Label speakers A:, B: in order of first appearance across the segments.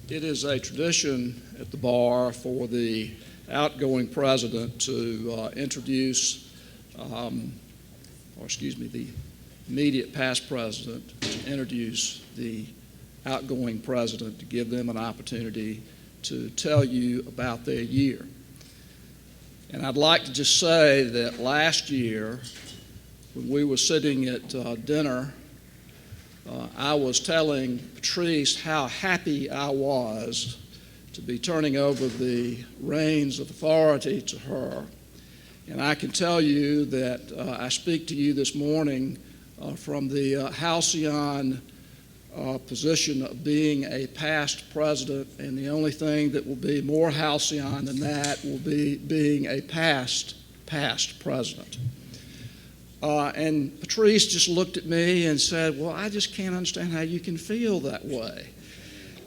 A: It is a tradition at the bar for the outgoing president to introduce, the immediate past president to introduce the outgoing president to give them an opportunity to tell you about their year. And I'd like to just say that last year, when we were sitting at dinner, I was telling Patrise how happy I was to be turning over the reins of authority to her. And I can tell you that I speak to you this morning from the halcyon position of being a past president, and the only thing that will be more halcyon than that will be being a past president. And Patrise just looked at me and said, well, I just can't understand how you can feel that way.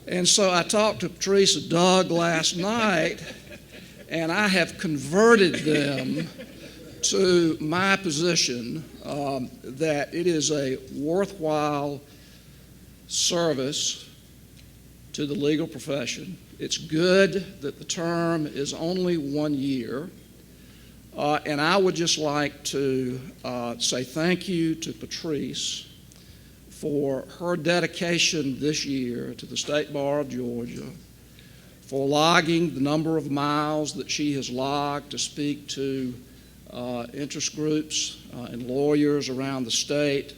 A: And so I talked to Patrise and Doug last night, and I have converted them to my position that it is a worthwhile service to the legal profession. It's good that the term is only 1 year. And I would just like to say thank you to Patrise for her dedication this year to the State Bar of Georgia, for logging the number of miles that she has logged to speak to interest groups and lawyers around the state,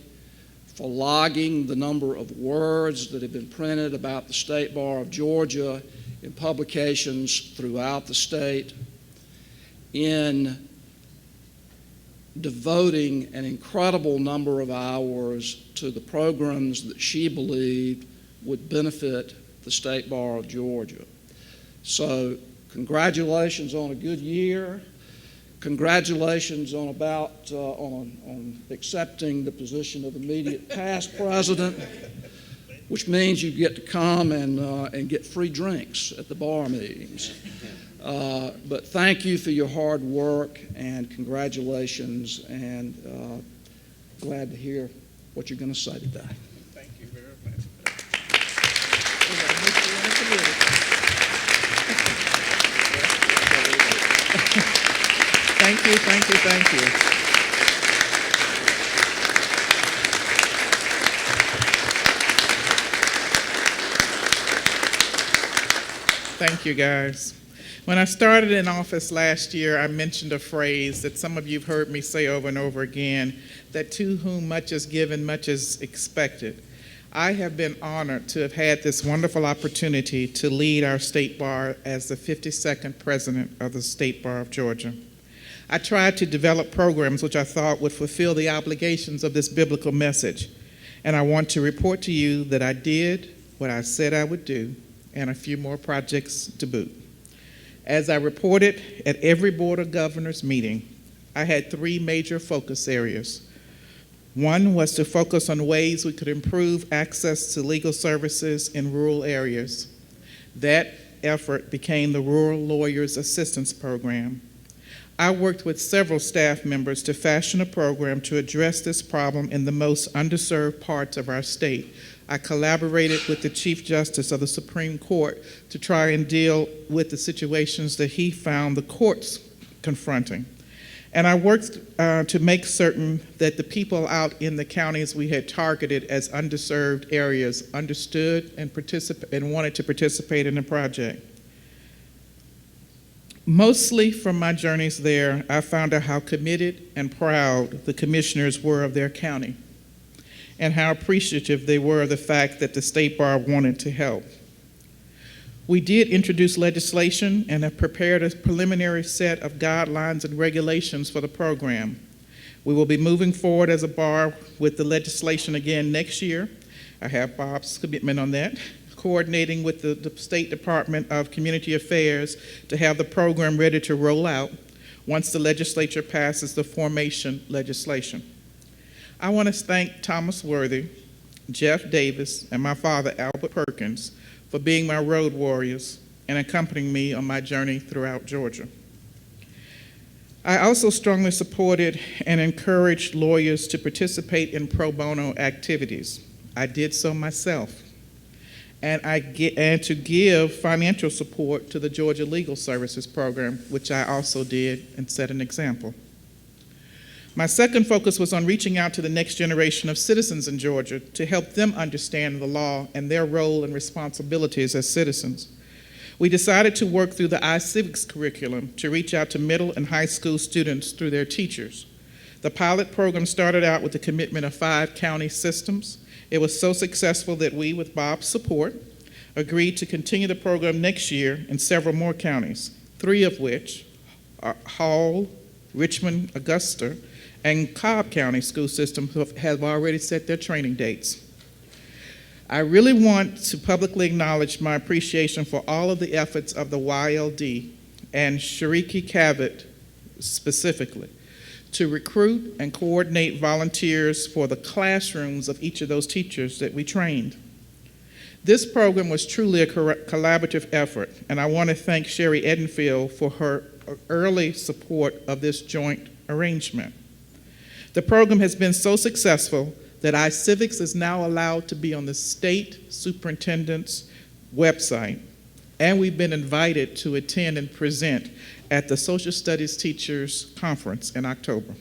A: for logging the number of words that have been printed about the State Bar of Georgia in publications throughout the state, in devoting an incredible number of hours to the programs that she believed would benefit the State Bar of Georgia. So congratulations on a good year. Congratulations on accepting the position of immediate past president, which means you get to come and get free drinks at the bar meetings. But thank you for your hard work, and congratulations, and glad to hear what you're going to say today.
B: Thank you very much. Thank you. Thank you, guys. When I started in office last year, I mentioned a phrase that some of you have heard me say over and over again, that to whom much is given, much is expected. I have been honored to have had this wonderful opportunity to lead our State Bar as the 52nd president of the State Bar of Georgia. I tried to develop programs which I thought would fulfill the obligations of this biblical message, and I want to report to you that I did what I said I would do, and a few more projects to boot. As I reported at every Board of Governors meeting, I had 3 major focus areas. One was to focus on ways we could improve access to legal services in rural areas. That effort became the Rural Lawyers Assistance Program. I worked with several staff members to fashion a program to address this problem in the most underserved parts of our state. I collaborated with the Chief Justice of the Supreme Court to try and deal with the situations that he found the courts confronting. And I worked to make certain that the people out in the counties we had targeted as underserved areas understood and wanted to participate in the project. Mostly from my journeys there, I found out how committed and proud the commissioners were of their county, and how appreciative they were of the fact that the State Bar wanted to help. We did introduce legislation and have prepared a preliminary set of guidelines and regulations for the program. We will be moving forward as a bar with the legislation again next year. I have Bob's commitment on that, coordinating with the State Department of Community Affairs to have the program ready to roll out once the legislature passes the formation legislation. I want to thank Thomas Worthy, Jeff Davis, and my father, Albert Perkins, for being my road warriors and accompanying me on my journey throughout Georgia. I also strongly supported and encouraged lawyers to participate in pro bono activities. I did so myself. and to give financial support to the Georgia Legal Services Program, which I also did and set an example. My second focus was on reaching out to the next generation of citizens in Georgia to help them understand the law and their role and responsibilities as citizens. We decided to work through the iCivics curriculum to reach out to middle and high school students through their teachers. The pilot program started out with the commitment of 5 county systems. It was so successful that we, with Bob's support, agreed to continue the program next year in several more counties, 3 of which are Hall, Richmond, Augusta, and Cobb County school systems have already set their training dates. I really want to publicly acknowledge my appreciation for all of the efforts of the YLD and Shariki Cavett specifically to recruit and coordinate volunteers for the classrooms of each of those teachers that we trained. This program was truly a collaborative effort, and I want to thank Sherry Edenfield for her early support of this joint arrangement. The program has been so successful that iCivics is now allowed to be on the state superintendent's website, and we've been invited to attend and present at the Social Studies Teachers Conference in October.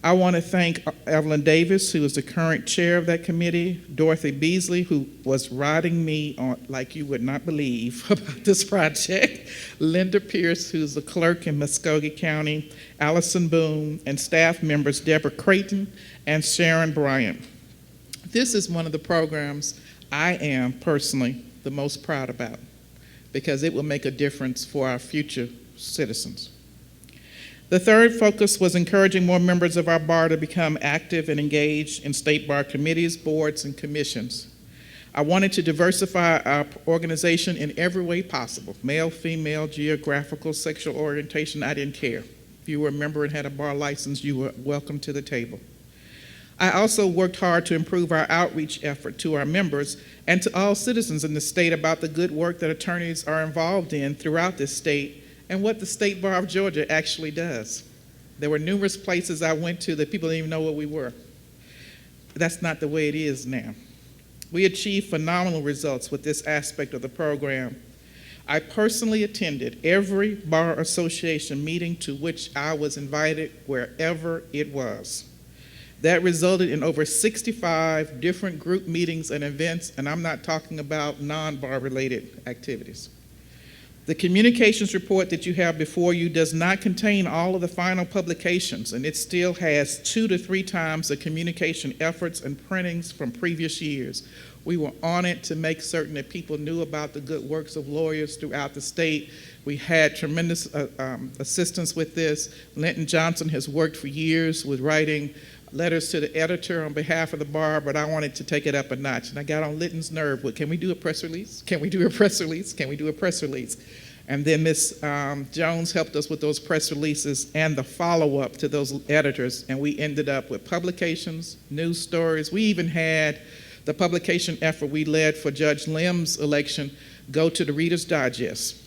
B: I want to thank Evelyn Davis, who is the current chair of that committee, Dorothy Beasley, who was riding me on like you would not believe about this project, Linda Pierce, who's the clerk in Muskogee County, Allison Boone, and staff members Deborah Creighton and Sharon Bryant. This is one of the programs I am personally the most proud about because it will make a difference for our future citizens. The third focus was encouraging more members of our bar to become active and engaged in state bar committees, boards, and commissions. I wanted to diversify our organization in every way possible, male, female, geographical, sexual orientation, I didn't care. If you were a member and had a bar license, you were welcome to the table. I also worked hard to improve our outreach effort to our members and to all citizens in the state about the good work that attorneys are involved in throughout this state and what the State Bar of Georgia actually does. There were numerous places I went to that people didn't even know what we were. That's not the way it is now. We achieved phenomenal results with this aspect of the program. I personally attended every bar association meeting to which I was invited wherever it was. That resulted in over 65 different group meetings and events, and I'm not talking about non-bar related activities. The communications report that you have before you does not contain all of the final publications, and it still has 2 to 3 times the communication efforts and printings from previous years. We were on it to make certain that people knew about the good works of lawyers throughout the state. We had tremendous assistance with this. Linton Johnson has worked for years with writing letters to the editor on behalf of the bar, but I wanted to take it up a notch. And I got on Linton's nerve with, can we do a press release? Can we do a press release? Can we do a press release? And then Ms. Jones helped us with those press releases and the follow-up to those editors, and we ended up with publications, news stories. We even had the publication effort we led for Judge Lim's election go to the Reader's Digest.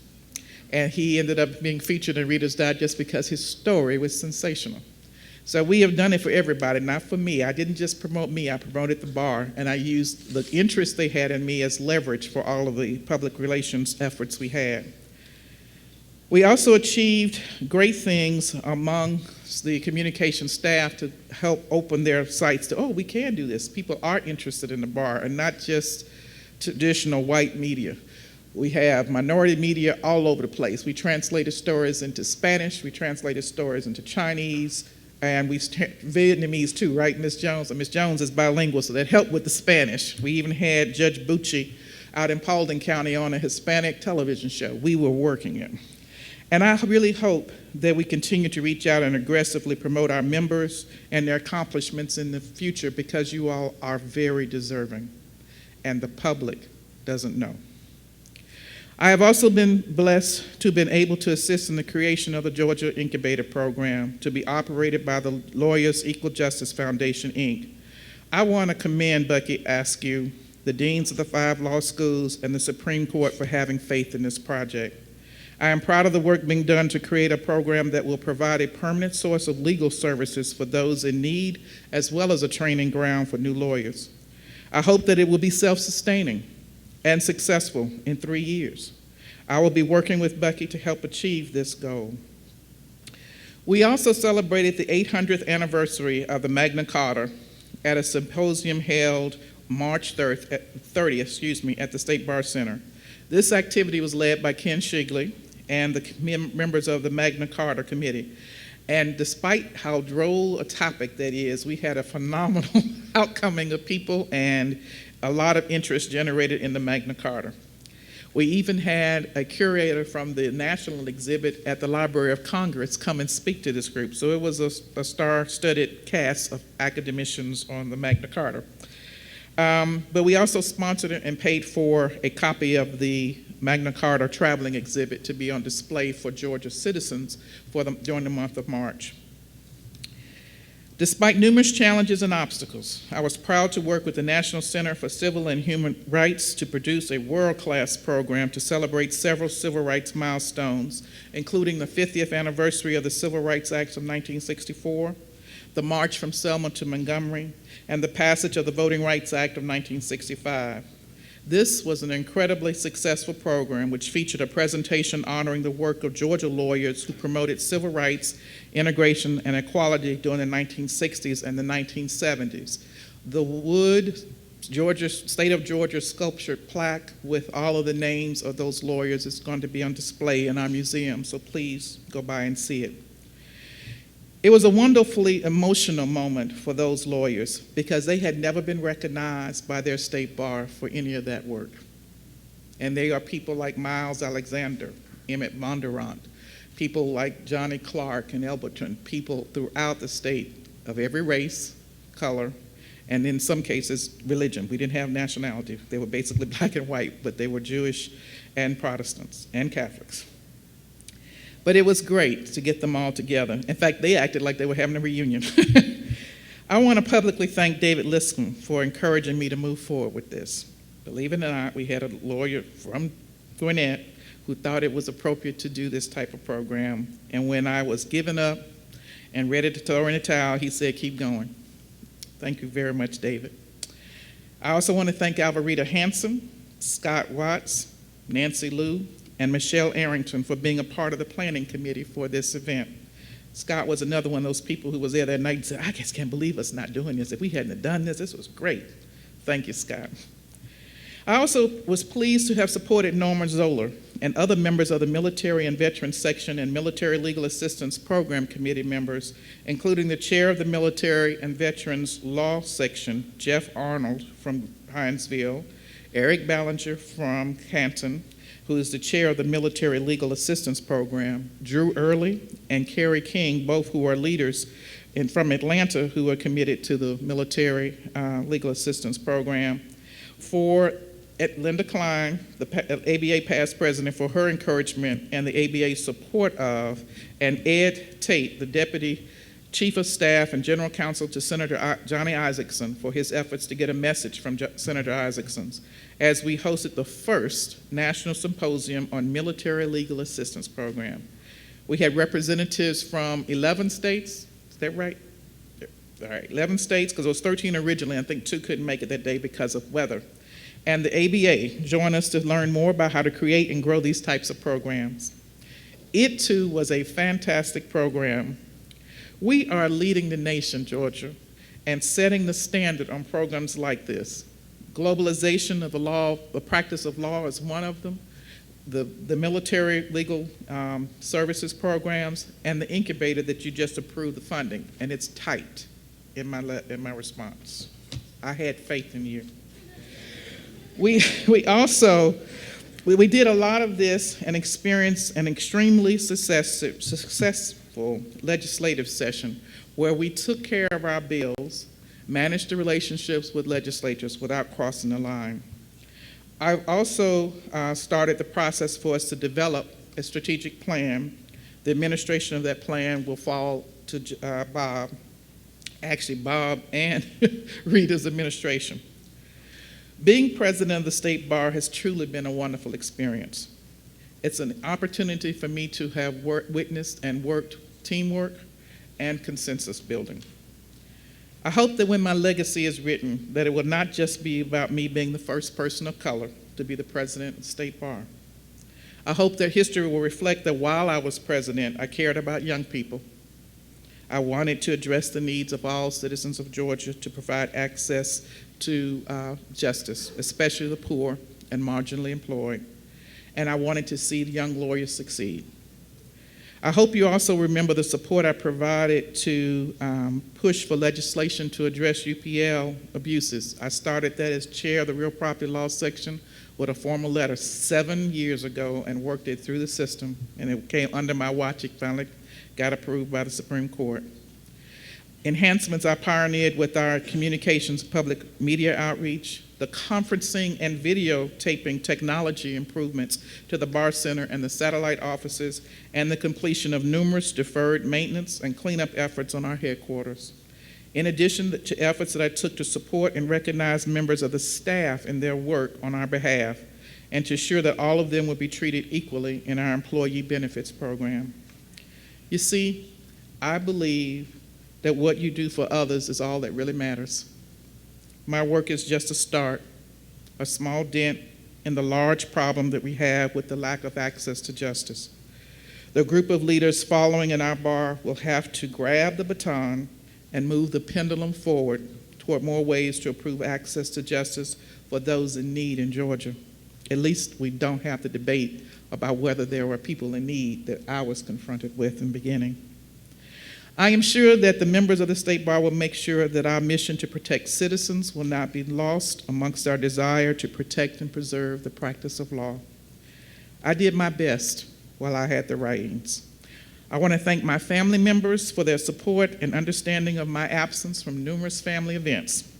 B: And he ended up being featured in Reader's Digest because his story was sensational. So we have done it for everybody, not for me. I didn't just promote me, I promoted the bar, and I used the interest they had in me as leverage for all of the public relations efforts we had. We also achieved great things among the communication staff to help open their sites to, oh, we can do this. People are interested in the bar and not just traditional white media. We have minority media all over the place. We translated stories into Spanish, we translated stories into Chinese, and we Vietnamese too, right, Ms. Jones? And Ms. Jones is bilingual, so that helped with the Spanish. We even had Judge Bucci out in Paulding County on a Hispanic television show we were working in. And I really hope that we continue to reach out and aggressively promote our members and their accomplishments in the future because you all are very deserving and the public doesn't know. I have also been blessed to have been able to assist in the creation of the Georgia Incubator Program to be operated by the Lawyers Equal Justice Foundation, Inc. I want to commend Bucky Askew, the deans of the 5 law schools, and the Supreme Court for having faith in this project. I am proud of the work being done to create a program that will provide a permanent source of legal services for those in need, as well as a training ground for new lawyers. I hope that it will be self-sustaining. and successful in 3 years. I will be working with Becky to help achieve this goal. We also celebrated the 800th anniversary of the Magna Carta at a symposium held March 30th, at the State Bar Center. This activity was led by Ken Shigley and the members of the Magna Carta Committee. And despite how droll a topic that is, we had a phenomenal outcoming of people and a lot of interest generated in the Magna Carta. We even had a curator from the national exhibit at the Library of Congress come and speak to this group. So it was a star-studded cast of academicians on the Magna Carta. But we also sponsored and paid for a copy of the Magna Carta traveling exhibit to be on display for Georgia citizens during the month of March. Despite numerous challenges and obstacles, I was proud to work with the National Center for Civil and Human Rights to produce a world-class program to celebrate several civil rights milestones, including the 50th anniversary of the Civil Rights Act of 1964, the March from Selma to Montgomery, and the passage of the Voting Rights Act of 1965. This was an incredibly successful program which featured a presentation honoring the work of Georgia lawyers who promoted civil rights, integration, and equality during the 1960s and the 1970s. The wood State of Georgia sculptured plaque with all of the names of those lawyers is going to be on display in our museum, so please go by and see it. It was a wonderfully emotional moment for those lawyers because they had never been recognized by their state bar for any of that work. And they are people like Miles Alexander, Emmett Bondurant, people like Johnny Clark and Elberton, people throughout the state of every race, color, and in some cases, religion. We didn't have nationality. They were basically black and white, but they were Jewish and Protestants and Catholics. But it was great to get them all together. In fact, they acted like they were having a reunion. I want to publicly thank David Liscombe for encouraging me to move forward with this. Believe it or not, we had a lawyer from Gwinnett who thought it was appropriate to do this type of program. And when I was giving up and ready to throw in the towel, he said, keep going. Thank you very much, David. I also want to thank Alvarita Hanson, Scott Watts, Nancy Liu, and Michelle Arrington for being a part of the planning committee for this event. Scott was another one of those people who was there that night and said, I just can't believe us not doing this. If we hadn't done this, this was great. Thank you, Scott. I also was pleased to have supported Norman Zoller and other members of the Military and Veterans Section and Military Legal Assistance Program Committee members, including the chair of the Military and Veterans Law Section, Jeff Arnold from Hinesville, Eric Ballinger from Canton, who is the chair of the Military Legal Assistance Program, Drew Early and Carrie King, both who are leaders from Atlanta who are committed to the Military Legal Assistance Program. For Linda Klein, the ABA past president, for her encouragement and the ABA's support of, and Ed Tate, the Deputy Chief of Staff and General Counsel to Senator Johnny Isakson, for his efforts to get a message from Senator Isakson, as we hosted the first National Symposium on Military Legal Assistance Program. We had representatives from 11 states, is that right? All right, 11 states, because it was 13 originally. I think 2 couldn't make it that day because of weather. And the ABA joined us to learn more about how to create and grow these types of programs. It too was a fantastic program. We are leading the nation, Georgia, and setting the standard on programs like this. Globalization of the law, the practice of law is one of them, the military legal services programs, and the incubator that you just approved the funding, and it's tight in my response. I had faith in you. We did a lot of this and experienced an extremely successful legislative session where we took care of our bills, managed the relationships with legislatures without crossing the line. I also started the process for us to develop a strategic plan. The administration of that plan will fall to Bob and Rita's administration. Being president of the State Bar has truly been a wonderful experience. It's an opportunity for me to have witnessed and worked teamwork and consensus building. I hope that when my legacy is written, that it will not just be about me being the first person of color to be the president of the State Bar. I hope that history will reflect that while I was president, I cared about young people. I wanted to address the needs of all citizens of Georgia to provide access to justice, especially the poor and marginally employed. And I wanted to see young lawyers succeed. I hope you also remember the support I provided to push for legislation to address UPL abuses. I started that as chair of the Real Property Law section with a formal letter 7 years ago and worked it through the system, and it came under my watch. It finally got approved by the Supreme Court. Enhancements I pioneered with our communications public media outreach, the conferencing and videotaping technology improvements to the Bar Center and the satellite offices, and the completion of numerous deferred maintenance and cleanup efforts on our headquarters. In addition to efforts that I took to support and recognize members of the staff in their work on our behalf, and to ensure that all of them would be treated equally in our employee benefits program. You see, I believe that what you do for others is all that really matters. My work is just a start, a small dent in the large problem that we have with the lack of access to justice. The group of leaders following in our bar will have to grab the baton and move the pendulum forward toward more ways to improve access to justice for those in need in Georgia. At least we don't have to debate about whether there were people in need that I was confronted with in the beginning. I am sure that the members of the State Bar will make sure that our mission to protect citizens will not be lost amongst our desire to protect and preserve the practice of law. I did my best while I had the reins. I want to thank my family members for their support and understanding of my absence from numerous family events.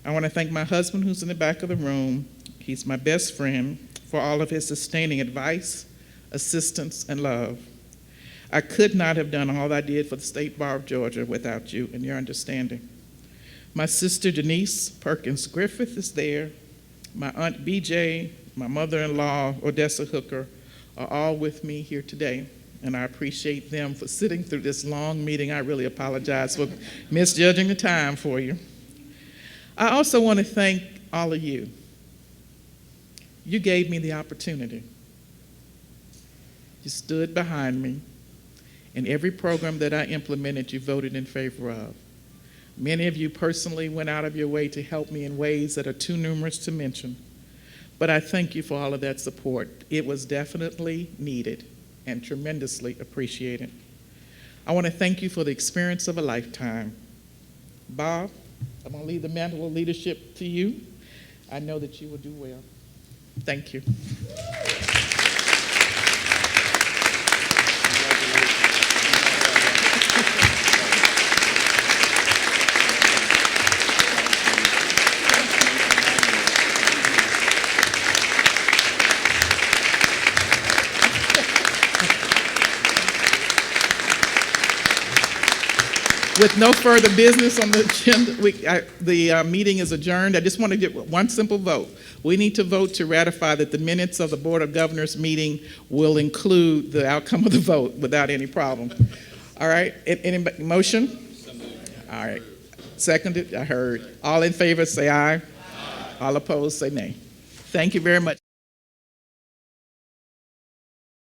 B: I want to thank my husband, who's in the back of the room. He's my best friend, for all of his sustaining advice, assistance, and love. I could not have done all I did for the State Bar of Georgia without you and your understanding. My sister Denise Perkins Griffith is there. My aunt BJ, my mother-in-law Odessa Hooker are all with me here today, and I appreciate them for sitting through this long meeting. I really apologize for misjudging the time for you. I also want to thank all of you. You gave me the opportunity. You stood behind me. In every program that I implemented, you voted in favor of. Many of you personally went out of your way to help me in ways that are too numerous to mention. But I thank you for all of that support. It was definitely needed and tremendously appreciated. I want to thank you for the experience of a lifetime. Bob, I'm going to leave the mantle of leadership to you. I know that you will do well. Thank you. With no further business on the agenda, the meeting is adjourned. I just want to get one simple vote. We need to vote to ratify that the minutes of the Board of Governors meeting will include the outcome of the vote without any problem. All right, any motion? All right, seconded, I heard. All in favor say aye. Aye. All opposed say nay. Thank you very much.